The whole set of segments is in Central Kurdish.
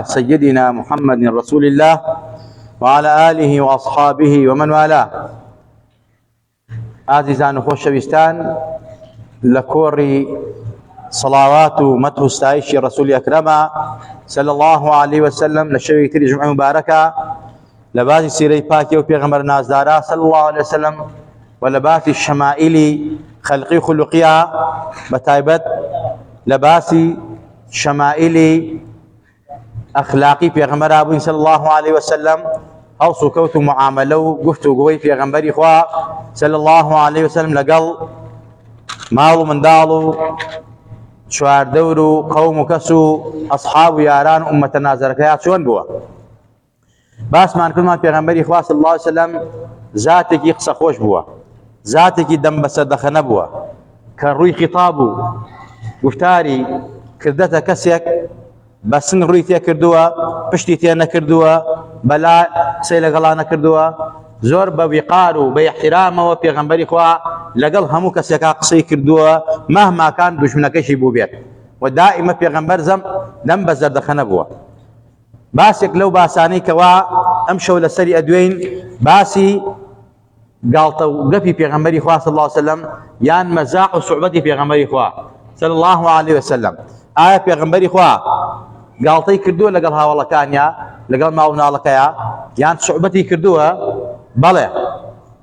سيدنا محمد رسول الله وعلى آله وأصحابه ومن والاه. عزيزان خوشويستان لكوري صلوات ومدح استعيش رسول أكرم صلى الله عليه وسلم لشوي تري جمعة مباركة لباسي سيري باكي وبيغمبر نازدارا صلى الله عليه وسلم ولباسي الشمائلي خلقي خلقيا بتايبت لباسي شمائلي أخلاقي بيغمبر أبو صلى الله عليه وسلم أو سكوت معاملة وقفت وقوي بيغمبر إخوة صلى الله عليه وسلم لقل مالو من دالو شوار دورو قوم كسو أصحاب ياران أمة نازركيات شون بوا باس ما نكون بيغمبر إخوة صلى الله عليه وسلم ذاتك يقصى خوش بوا ذاتك دم بسدخن بوا كان روي خطابو گفتاری کردەتە کەسێک بە سنگ ڕووی تێ کردووە پشتی تێ نەکردووە بەلا قسەی لەگەڵا نەکردووە زۆر بە ویقار و بە احترامەوە پێغەمبەری خوا لەگەڵ هەموو کەسێکا قسەی کردووە مەهما کان دوژمنەکەشی بوو بێت و دائیمە پێغەمبەر دەم بە زەردەخەنە بووە. باسێک لەو باسانەی کەوا ئەم شەو لەسەری ئەدوێین باسی گاڵتە و گەپی پێغەمبەری خوا صلی الله علیه وسلم یان مەزاح و سوعبەتی پێغەمبەری خوا صلى الله عليه وسلم. آية پیغمبری خوا غلطی کردووە لەگەڵ هاوڵەکانیا لەگەڵ ماڵناڵەکەیە یان سوعبەتی کردووە بەڵێ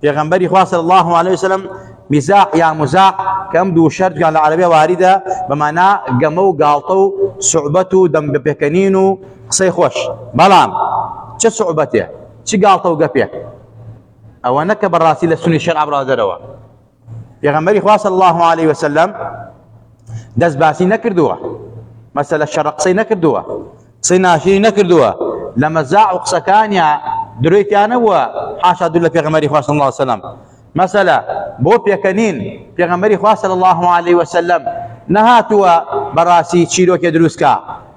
پێغەمبەری خوا صلى الله عليه وسلم مزاح یا مزاح کەم دوو شەرجیان لە عەرەبیە واریدە بەمانە گەمە و گاڵتە و سوعبەت و دەم بەپێکەنین و قسەی خۆش. بەڵام چه سوعبەتێ چی گاڵتە و گەپێک ئەوە نەکە بەڕاستی لە سنی شەرع بڕادەرەوە. پێغەمبەری خوا صلى الله عليه وسلم دەست باسی نەکردووە مەسەلە شەڕە قسەی نەکردووە قسەی ناشری نەکردووە لە مەزاح و قسەکانیا درۆیتیان نەبووە حاشا دوو لە پێغەمبەری خوا صلی الله علیه وسلم. مەسەلە بۆ پێکەنین پێغەمبەری خوا صلی الله علیه وسلم نەهاتووە بەڕاستی چیرۆکێ دروستکە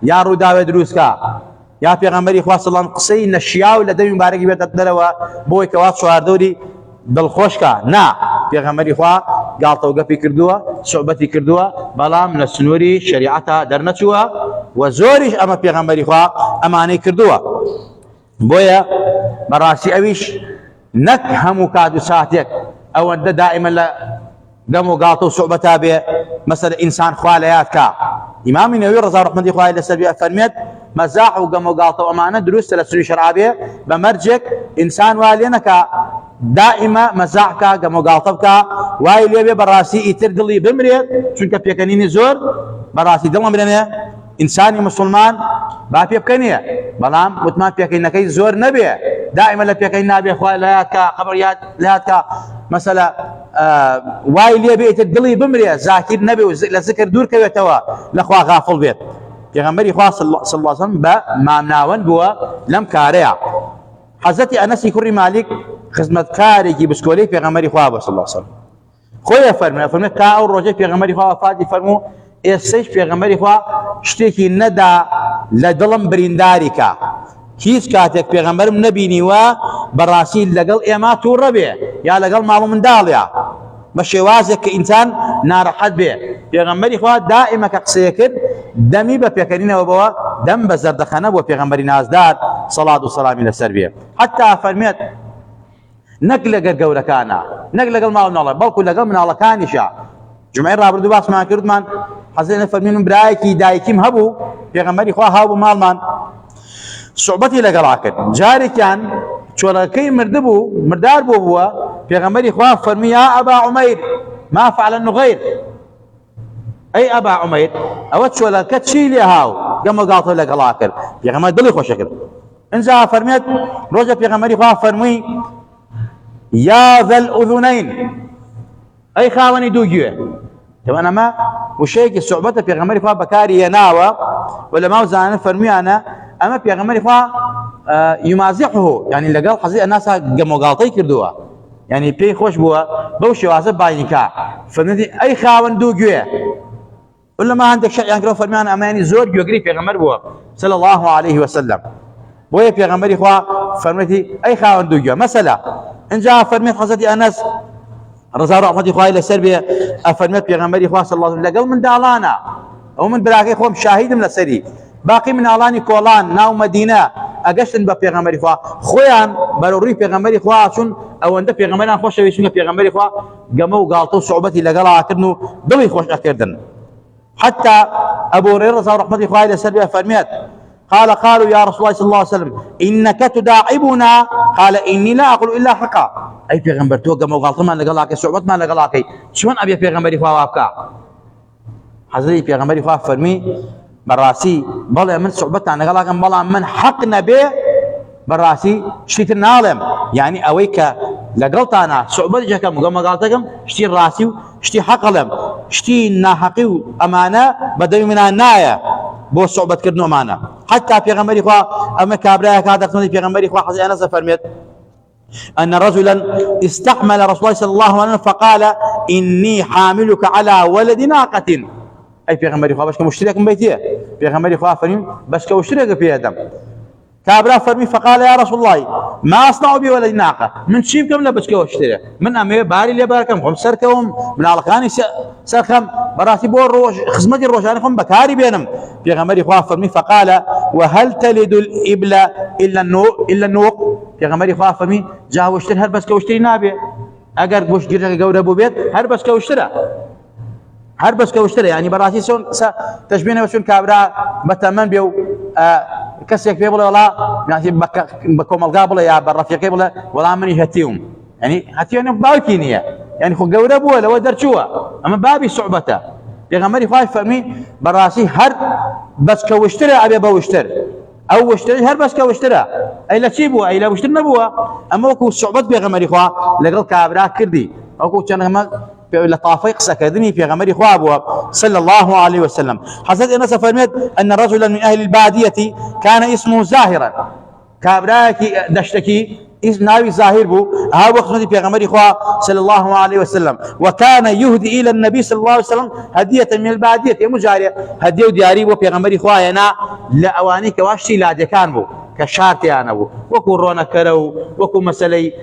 یا ڕووداوێ دروستکە یا پێغەمبەری خوا صلی الله علیه وسلم قسەی نەشیاو لە دەمی مبارەکی بێتە دەرەوە بۆی کەوا چواردەوری دڵخۆشکە. نا پێغەمبەری خوا گاڵتە و گەپی کردووە سوعبەتی کردووە بەڵام لە سنووری شەریعەتە دەرنەچووە و زۆریش ئەمە پێغەمبەری خوا ئەمانەی کردووە. بۆیە بەڕاستی ئەویش نەک هەموو کات و ساتێک ئەوەندە دائیمەن لە گەم و گاڵتە و سوعبەتا بێ مەسەلە ئینسان خوا لە یاد کا. ئیمامی نەووی ڕەزا ڕەحمەتی خوای لەسەر بێ فەرمێت مەزاح و گەم و گاڵتە و ئەمانە دروستە لە سنووری شەرع بێ بە مەرجێک ئینسان وا لێ نەکا دائما مەزاحکە گەم و گاڵتە بکە وای لێ بێ بەڕاستی ئیتر دڵی بمرێت چونکە پێکەنینی زۆر بەڕاستی دڵ ئەمرێنێ ئینسانی موسڵمان با پێ بکەنێ بەڵام وتمان پێکەنینەکەی زۆر نەبێ دائما لە پێکەنین نابێ خوای لە یاد کە قەبر لە یاد کە مەسەلە وای لێ بێ ئیتر دڵی بمرێ زاکر نەبێ و لە زکر دوور کەوێتەوە لەخوا غافڵ بێت. پێغەمبەری خوا صلی الله علیه وسلم بە مامناوەند بووە لەم کارەیە. حەزەتی ئەنەسی کوڕی مالیک خزمەتکارێکی بسکۆلەی پێغەمبەری خوا بە صلی الله علیه وسلم خۆی فەرمێ کا ئەو ڕۆژەی پێغەمبەری خوا وەفاتی فەرموو ئێستەش پێغەمبەری خوا شتێکی نەدا لە دڵم برینداری کە هیچ کاتێک پێغەمبەرم نەبینیوە بەڕاستی لەگەڵ ئێمە تووڕە بێ یا لەگەڵ ماڵ و منداڵیە بە شێوازێک کە ئینسان ناڕەحەت بێ. پێغەمبەری خوا دائیمە کە قسەیە کرد دەمی بە پێکەنینەوە بەوە دەم بە زەردەخەنە بۆ پێغەمبەری نازدار سەڵات و سەلامی لەسەر بێ. حتا فەرمێت نەک لەگەر گەورەکانە نەک لەگەڵ ماڵ مناڵە بەڵکو لەگەڵ مناڵەکانیشە. جمعەی ڕابردوو باسمان کردمان حەزێنە فەرمێن برایەکی دایکیم هەبوو پێغەمبەری خوا هاو بە ماڵمان سوعبەتی لەگەڵا کرد جارێکیان چۆلەکەی مردبوو مردار بووە پێغەمبەری خوا فەرمی یا ئەبا عومەیر ما فعل النغیر ئەی ئەبا عومەیر ئەوە چۆلەکە چی لێ هاو گەم و گاڵتە لەگەڵا کرد پێغەمبەر دڵی خۆشە کرد. ئینجا فەرمێت ڕۆژە پێغەمبەری خوا فەرمووی یا ذا الأذنين ئەی خاوەنی دوو گوێ. تەوان ئەمە وشەیەکی سوعبەتە پێغەمبەری خوا بەکاری هێناوە و لە ماو زانە فەرموویانە ئەمە پێغەمبەری خوا یمازحه یعنی لەگەڵ حەزی ئەناسا گەم و گاڵتەی کردووە یعنی پێی خۆش بووە بەو شێوازە باینیکا فەرمێتی ئەی خاوەن دوو گوێ. ولما هەندێک شەیان کردەوە فەرمیان ئەمانی زۆر گوێگری پێغەمبەر بووە صلی الله عليه وسلم. بۆیە پێغەمبەری خوا فەرمێتی ئەی خاوەن دوو گوێ. مەسەلە اینجا فەرمێت حەزەتی ئەنەس ڕزا ڕەحمەتی خوای لەسەر بێ ئەفەرمێت پێغەمبەری خوا صلی الله علیه وسلم لەگەڵ منداڵانە ئەو من براکەی خۆم شاهیدم لەسەری باقی مناڵانی کۆڵان ناو مەدینە ئەگەشتن بە پێغەمبەری خوا خۆیان بەڕووی پێغەمبەری خوا چون ئەوەندە پێغەمبەریان خۆشەویست چونکە پێغەمبەری خوا گەمە و گاڵتە و سوعبەتی لەگەڵاکردن و دڵی خۆش ئەکردن. حتى أبو هريرة رضي الله عنه سلبي فرميت قالوا يا رسول الله صلى الله عليه وسلم إنك تداعبنا قال إني لا أقول إلا حقا. أي پیغمبر تو گم غلط ما لگلاك صعوبت ما لگلاك شلون أبي پیغمبر خوا وابكا حضرت پیغمبر خوا فرمي براسي بلا من صعوبت أنا لگلاك بلا من حق نبي براسي شتيت النالم يعني أويك لقلت أنا صعوبت جاكم وقام قالتكم شتي راسي شتي حقلم شتي ناحقي وأمانة بدوي من الناية بو صعوبت كردنو أمانة. حتى پیغمبر خوا أما كابرايا كادر تني پیغمبر خوا حضرت أنس فرميت أن رجلا استحمل رسول الله صلى الله عليه وسلم فقال إني حاملك على ولد ناقة. أي پیغمبر خوا بس كمشترك من بيتيه پیغمبر خوا فرمي بس كمشترك في آدم كابرا فرمي فقال يا رسول الله ما أصنع بي ولد ناقة من شيبكم لا بس كوشتري من أمي باري اللي باركم هم سركم من علقاني سركم براسي بور روش خزمتي الروشاني هم بكاري بينهم پیغمبر خوا فرمي فقال وهل تلد الإبل إلا النوق پیغمبر خوا فرمي جا وشتري هر بس كوشتري نابي اگر گوش گیرک گور ابو بيت هر بس كوشتري يعني براسي سون تشبيهنا وشون كابرا بتمن بيو كسيك بيبل ولا يعني بكم القابل يا بالرفيق بلا ولا من يهتيهم يعني هتيهم باوكينية يعني خو جور ابو ولا ودر شو اما بابي صعوبته پیغمبر خواهش فرمي براسي هر بس كوشتري ابي بوشتر او وشتري هر بس كوشتري اي لا تشيبوا اي لا وشتر نبوا اما وكو صعوبت پیغمبر خواه لقل كابرا كردي او كان ما لطافي قصه كذني پیغمبر خواه ابو صلى الله عليه وسلم. حضرت انس فرميت ان رجلا من اهل الباديه كان اسمه زاهرا كابرا دشتكي اسم ناوي زاهر بو ها وقت نبي پیغمبر خواه صلى الله عليه وسلم وكان يهدي الى النبي صلى الله عليه وسلم هديه من الباديه مجاريه هديه دياري بو پیغمبر خواه انا لا اواني كواشتي لا كان بو كشارتي انا بو وكو رونا كرو وكو مسلي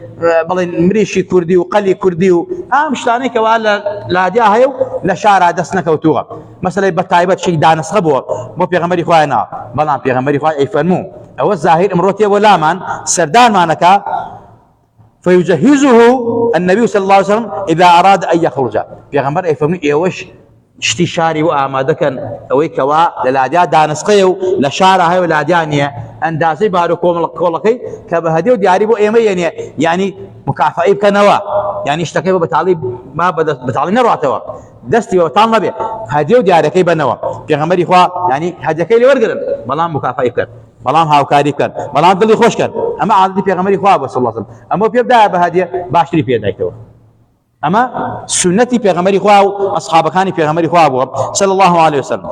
بلين مريشي كردي وقلي كردي مشتاني كوالا لا دياهيو لا شارع دسنك وتوغا مسلي بتايبت شي دانس خبو بو پیغمبر خواه انا بلان پیغمبر خواه يفرمو او الظاهر امروتي ولا من سردان مانكا فيجهزه النبي صلى الله عليه وسلم اذا اراد ان يخرج پیغمبر يفهمني ايوش شتي شاري واماده كان اوي كوا للاديا دانسقيو لشارع هاي ولاديانيه اندازي باركم لكي كبهديو دياري بو ايمي يعني مكافئه كنوا يعني اشتكي بتعلي ما بتعلي نرواتوا دستي وطالنا به هديو دياري كي بنوا پیغمبر اخوا يعني هديكي لي ورغل بلان مكافئه كان بلان هاوكاري كان بلان دلي خوش كان اما عادتي پیغمبر اخوا صلى الله عليه وسلم اما بيبدا بهديه باشري في دايتو اما سنتي پیغمبر اخوا اصحاب كان پیغمبر اخوا صلى الله عليه وسلم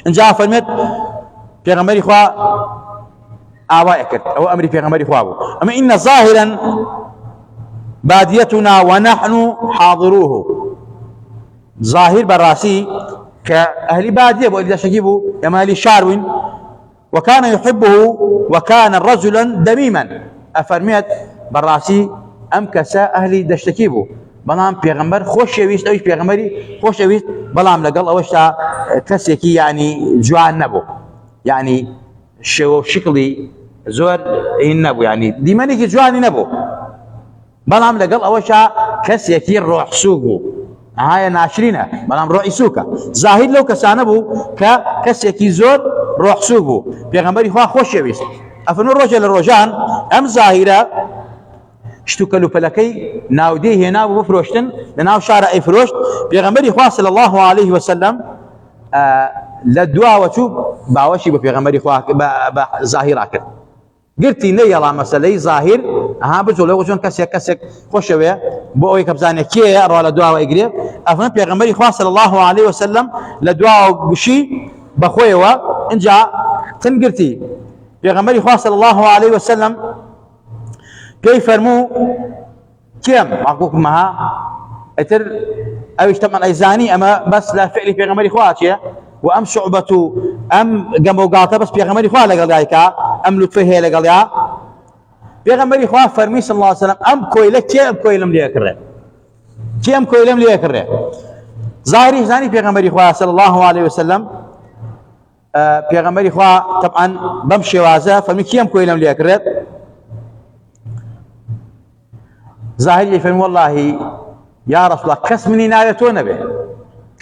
ان جاء فرمت پیغمبر اخوا اوائك او امر پیغمبر اخوا اما ان ظاهرا باديتنا ونحن حاضروه ظاهر براسي كاهل باديه واذا شكيبوا يا مالي شاروين وكان يحبه وكان رجلا دميما افرميت براسي ام كسا اهلي دشتكيبو بلام پیغمبر خوش ويست اوش پیغمبري خوش ويست بلام لقل اوش كسيكي يعني جوان نبو يعني شو شكلي زور نبو يعني ديمانيكي جواني نبو بلام لقل اوش كسيكي روح سوقو هاي ناشرينه بلام روح سوكا ظاهر لو كسانبو كسيكي زور روح سوقو پیغمبري خوش ويست افنو الرجل الرجان ام ظاهره اشتكلوا فلكي ناودي هنا بفروشتن لناو شارع فروشت پیغمبر خوا صلى الله عليه وسلم لدعاء وشو باوشي بپیغمبر خوا ظاهر اكل قلتي ني الله مسألة ظاهر ها بجولو وشون كسك خوشوية بوي كبزاني كي رو لدعاء ويقري افهم پیغمبر خوا صلى الله عليه وسلم لدعاء بشي بخويوا ان جاء تنقرتي پیغمبر خوا صلى الله عليه وسلم كيف فرمو كم معقوك معها اتر او طبعا ايزاني اما بس لا فعلي في غمر اخواتي وام شعبته ام قموقاته بس في غمر اخوات لقضايكا ام لطفه لقضايا في غمر اخوات فرمي صلى الله عليه وسلم ام كويلك كم كويلم ليكره كم كويلم ليكره ظاهري زاني في غمر اخوات صلى الله عليه وسلم پیغمبری خوا طبعا بم شێوازە فەرمی کیم کۆی لەم لێکرێت زاهری فەرمی والله یا رسول الله کەس منی ناوێت تۆ نەبێ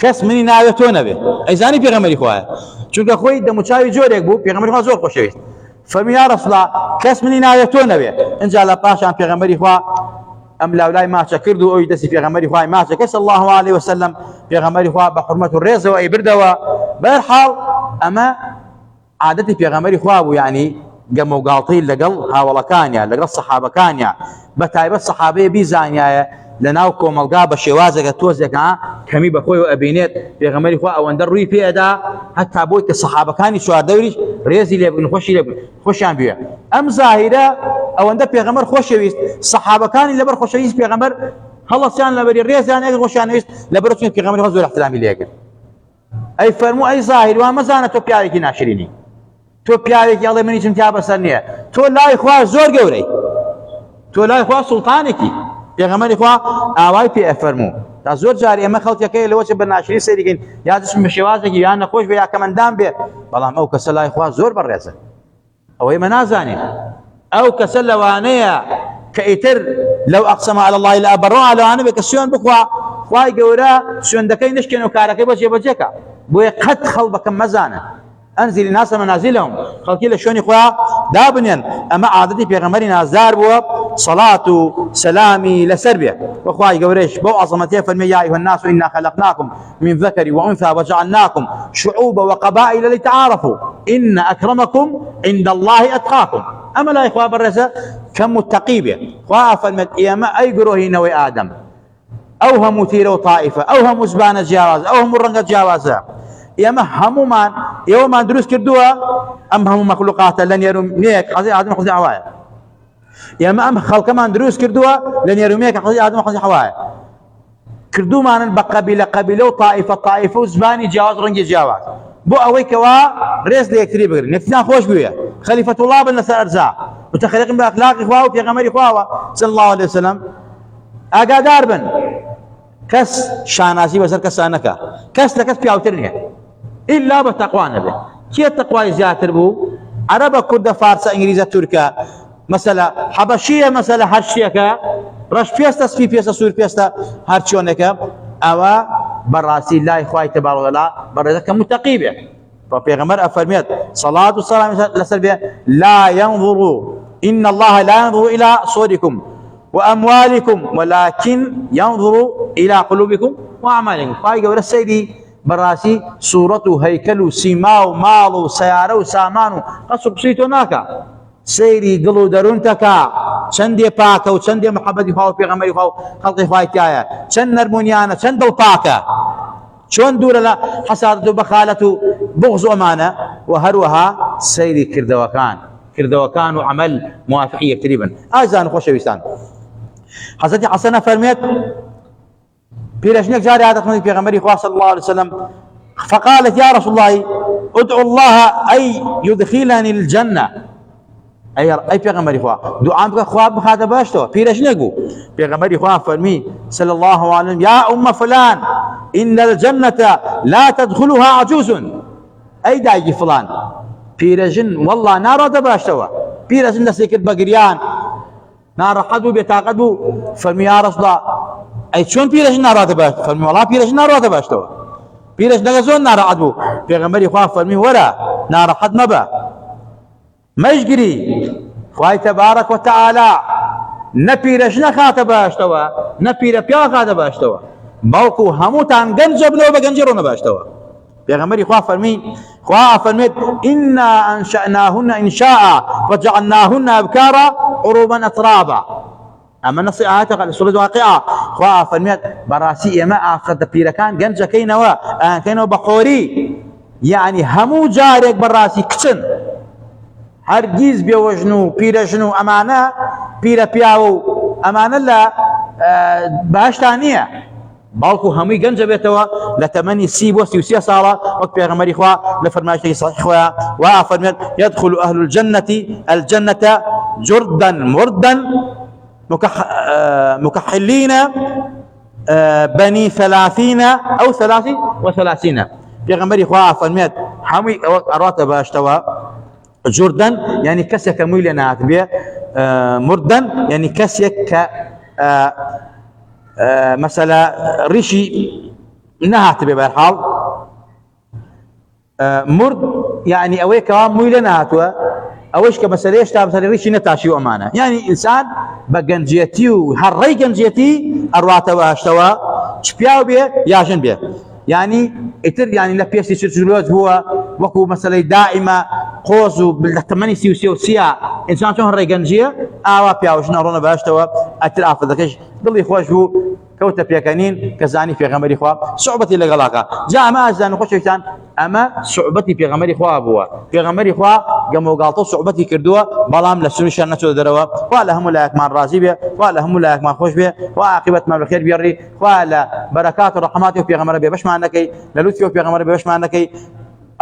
کەس منی ناوێت تۆ نەبێ ئەیزانی پێغەمبەری خوایە چونکە خۆی دەموچاوی جۆرێک بوو پێغەمبەری خوا زۆر خۆشەویست فەرمی یا رسول الله کەس منی ناوێت تۆ نەبێ اینجا لە پاشان پێغەمبەری خوا ئەم لاولای ماچە کرد و ئەوی دەستی پێغەمبەری خوای ماچە کە صلی الله عليه وسلم پێغەمبەری خوا بە حورمەت و ڕێزەوە ئەیبردەوە بەرحاڵ ئەمە عادەتی پێغەمبەری خوا بوو یعنی گەمە و گاڵتەی لەگەڵ هاوڵەکانیە لەگەڵ سەحابەکانیە بە تایبەت سەحابەیە بیزانایە لەناو کۆمەلگا بە شێوازێکە تۆزێکە کەمی بەخۆی و ئەبینێت پێغەمبەری خوا ئەوەندە ڕووی پێدا هەتا بۆی کە سەحابەکانی چواردەوریش ڕێزی لێ بگرن خۆشی لێ بگرن خۆشیان بوێ ئەم زاهیرە ئەوەندە پێغەمبەر خۆشەویست سەحابەکانی لەبەر خۆشەویست پێغەمبەر هەڵەسیان لەبەری ڕێزیان ئەگەر خۆشیان نەویست لەبەر چون پێغەمبەری خوا زۆر احترامی لێکرد ئەی فەرموو ئەی زاهیر وا مەزانە تۆ پیاوێکی ناشرینی تۆ پیاوێکی ئەڵێ منی چم تیا بەسەر نییە تۆ لای خوا زۆر گەورەی تۆ لای خوا سوڵتانێکی پێغەمبەری خوا ئاوای پێ ئەفەرموو تا زۆر جار ئێمە خەڵکەکەی لەوە چ بە ناشرین سەیریکەین یا دەچین بە شێوازێکی یان نەخۆش بێ یا کەمەندان بێ بەڵام ئەو کەسە لای خوا زۆر بەڕێزە ئەوە ئێمە نازانین ئەو کەسە لەوانەیە کە ئیتر لەو ئەقسەمە عەلە اللهی لە ئەبەڕۆ لەوانە بێ کە سوێن بخوا خوای گەورە سوێندەکەی نشکێن و کارەکەی بە جێبەجێکە بۆیە قەت خەڵبەکەم مەزانن أنزل الناس منازلهم خلقي لشوني خويا دابنين أما عادتي في غمري نازار بوا صلاة سلامي لسربية وخواي قوريش بو عظمتي فالمي يا أيها الناس إنا خلقناكم من ذكر وأنثى وجعلناكم شعوبا وقبائل لتعارفوا إن أكرمكم عند الله أتقاكم أما لا إخوة بالرسا كمتقيبة خواه فالمد إيما أي قروه نوي آدم أوهم تيرو طائفة أوهم زبان جاواز أوهم رنق جاوازا ئێمە هەمومان ئێوەمان دروست کردووە ئەم هەموو مەخلوقاتە لە نێرومەیەک حەزی ئادەم حەزی حەوایە ئێمە ئەم خەڵکەمان دروست کردووە لە نێرومەیەک حەزی ئادەم حەزی حەوایە کردومانن بە قەبیلە و طائفە و زبانی جیاواز ڕەنگی جیاواز بۆ ئەوەی کەوا ڕێز لە یەکتری بگرن یەکتریان خۆش بوویە خەلیفەتوڵڵا بن لەسەر ئەرزا متەخەلیقن بە ئەخلاقی خوا و پێغەمبەری خواوە صلی الله عليه وسلم ئاگادار بن کەس شانازی بەسەر کەسان نەکا کەس لە کەس پیاوتر نییە إلا بتقوى نبي كي التقوى زياتر بو عربة كردة فارسة إنجليزة تركة مثلا حبشية مثلا هرشيكا رش بيستا سفي بيستا سور بيستا هرشونكا أو براسي الله إخوائي تبارك الله برزك متقيبة فبيغمر أفرميت صلاة والسلام لسلبية لا ينظر إن الله لا ينظر إلى صوركم وأموالكم ولكن ينظر إلى قلوبكم وأعمالكم فايقة ولا السيدي براسي صورته هيكل سيماو مالو سيارو سامانو قصر بسيطو ناكا سيري قلو درونتكا چندي باكا و چندي محبتي خواهو پیغمبري خواهو خلقي خواهي تايا چند نرمونيانا چند دل باكا چون دور لا حسادة بخالة بغض أمانة وهروها سيري كردوكان وعمل موافقية تقريبا آيزان خوش ويستان حضرتي حسنة فرميت بيرشنك جاري هذا من پیغمبري خوا صلى الله عليه وسلم فقالت يا رسول الله ادعو الله أي يدخلني الجنة أي پیغمبري خوا دعاء بك خوا بخاطر باشتو بيرشنك بو پیغمبري خوا فرمي صلى الله عليه وسلم يا أم فلان إن الجنة لا تدخلها عجوز أي دايجي فلان بيرشن والله نار باشتو بيرشن نسيكت بقريان نار حدو بيتاقدو فرمي يا رسول الله أي شون بيرش ناراض باش فرمي والله بيرش ناراض باش تو بيرش نغزون ناراض بو پیغمبري خوا فرمي ولا ناراض مبا مجري خواي تبارك وتعالى نبيرش نخات باش تو نبير بيا خات باش تو باوكو هموتان گنج بنو بگنجرون باش تو پیغمبري خوا فرمي إنا أنشأناهن إنشاء وجعلناهن أبكارا عروبا أترابا أما نصي آياتك سورة الواقعة خوا فرميت براسي إما آخذ بيركان جنجا كينوا كينوا بحوري يعني همو جارك براسي كتن هرگيز بيوجنو بيرجنو أمانة بيرا بياو أمانة لا باشتانية بالكو همي جنجا بيتوا لتمني سيب وسيوسيا صارا وقت بيغمري خوا لفرماشتي صحيح خوا وفرميت يدخل أهل الجنة جردا مردا مكحلين بني 30 أو 33 پێغەمبەری خوا فەرمێت هەمووی ئەوە ئەڕاتە باشتەوە. جوردن يعني كسيك مويل نات بيه، مردن يعني كسيك مثلا ريشي نهات بيه بالحال. مرد يعني اويك مويل ناتوا اويش كمثلا ايش تاب مثلا ريشي نتاشي وامانه، يعني انسان بجنجيتي وحري جنجيتي ارواته واشتوا شبياو بيه ياجن بيه، يعني اتر يعني لا بيسي سيرجلوز هو وكو مثلا دائما قوزو بالثمانية سيو سيا انسان شون هري جنجيه اوا بياوش نرونا باشتوا اتر افضلكش ضل يخوش بو كوتا بيكانين كزاني في غمر اخوا صعوبتي لغلاقه جاء ما زان خوشيتان اما صعوبتي في غمر اخوا ابوا في غمر اخوا قاموا قالطو صعوبتي كردوا بلام لسن شنتو دروا ولا هم لا ما راضي به ولا هم لا ما خوش به وعاقبه ما بالخير بيري ولا بركات ورحمات في غمر به باش ما انك للوثيو في غمر به باش ما انك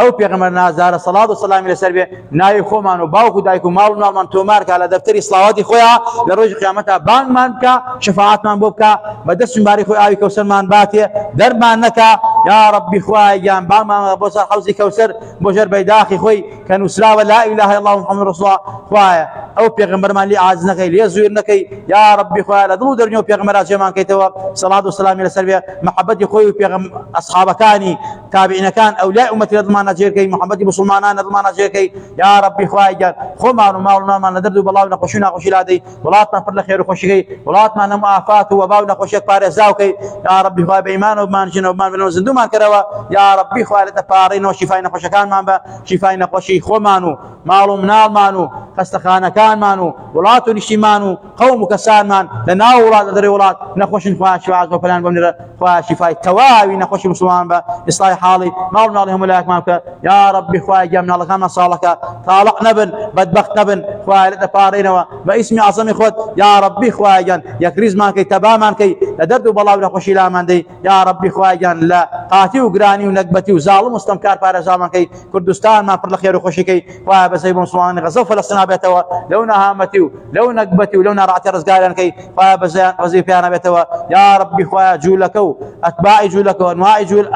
او پیغمبر نازار صلوات و سلام علیه سر نای خومان و باوکو دایکو مال من تومار کاله دفتری صلوات خویا لروج قیامت بانگ من کا شفاعت من بوب کا بدس باری خو آوی کوثر من باتی در من نکا یا ربی خوای جان بانگ من بوسر حوزی کوثر بوجر بیداخی خوی كانوا سلا لا اله الا الله محمد رسول الله خوای او پیغمبر من لی عاز نکی لی زویر نکی یا ربی خوای لدو درنیو پیغمبر از جمان کیتو صلوات و سلام علیه سر محبت خوی پیغمبر اصحابکانی تابعین کان اولیاء امتی رضوان نجيركي محمد مسلمان نظمان نجيركي يا ربي خواجان خمان وما ما ندردو بالله نخشونا خشيلادي ولاتنا فر خير وخشي ولاتنا نم آفات وباونا خشيك بارزاوكي يا ربي خوا بإيمان وبمان جن وبمان بلون زندو ما كروا يا ربي خوا لتفارين وشفاينا خشكان مان با شفاينا خشي خمانو مالو منال مانو خستخانه كان مانو ولاتو نشتمانو قوم كسان مان لنا ولاد دري ولاد نخش خوا شفاعة وفلان بمن خوا شفاي تواوي نخش مسلمان با اصلاح حالي مالنا عليهم لا ما يا ربي خواي جامنا الله كما صالك طالق نبن بدبخت نبن خواي لتفارينا باسمي عظمي خود يا ربي خواي جان يا كريز مان كي تبا مان كي لدردو بالله ولا خوشي لا مان دي يا ربي خواي جان لا قاتي وقراني ونقبتي وظالم مستمكار بارزا مان كي كردستان ما فر خير وخوشي كي خواي بسيب مسلمان غزو فلسطين بيتوا لو نهامتي لو نقبتي ولو نرعتي رزقالان كي خواي بزيان وظيفيانا بيتوا يا ربي خواي جولكو اتباعي جولكو انواعي جول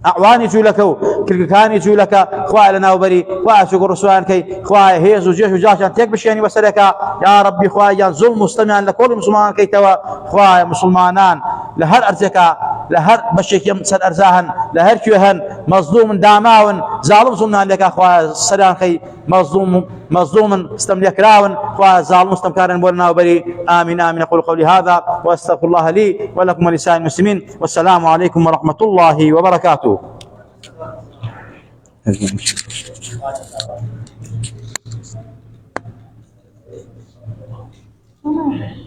أعواني جولكو كل كاني جولك خواه لنا وبري خواه شكر رسولان كي خواه هيز وجيش وجاشان تيك بشيني وسلك يا ربي خواه جان ظلم مستمعا لكل مسلمان كي توا خواه مسلمانان لهر أرزكا لهر بشيك يمسد أرزاهن لهر كيوهن مظلوم داماون ظالم ظلمنا لك خواه سريان كي مظلوم استملك راون خواه ظالم استمكارا بولنا وبري آمين آمين أقول قولي هذا وأستغفر الله لي ولكم ولسائر المسلمين والسلام عليكم ورحمة الله وبركاته. Oh.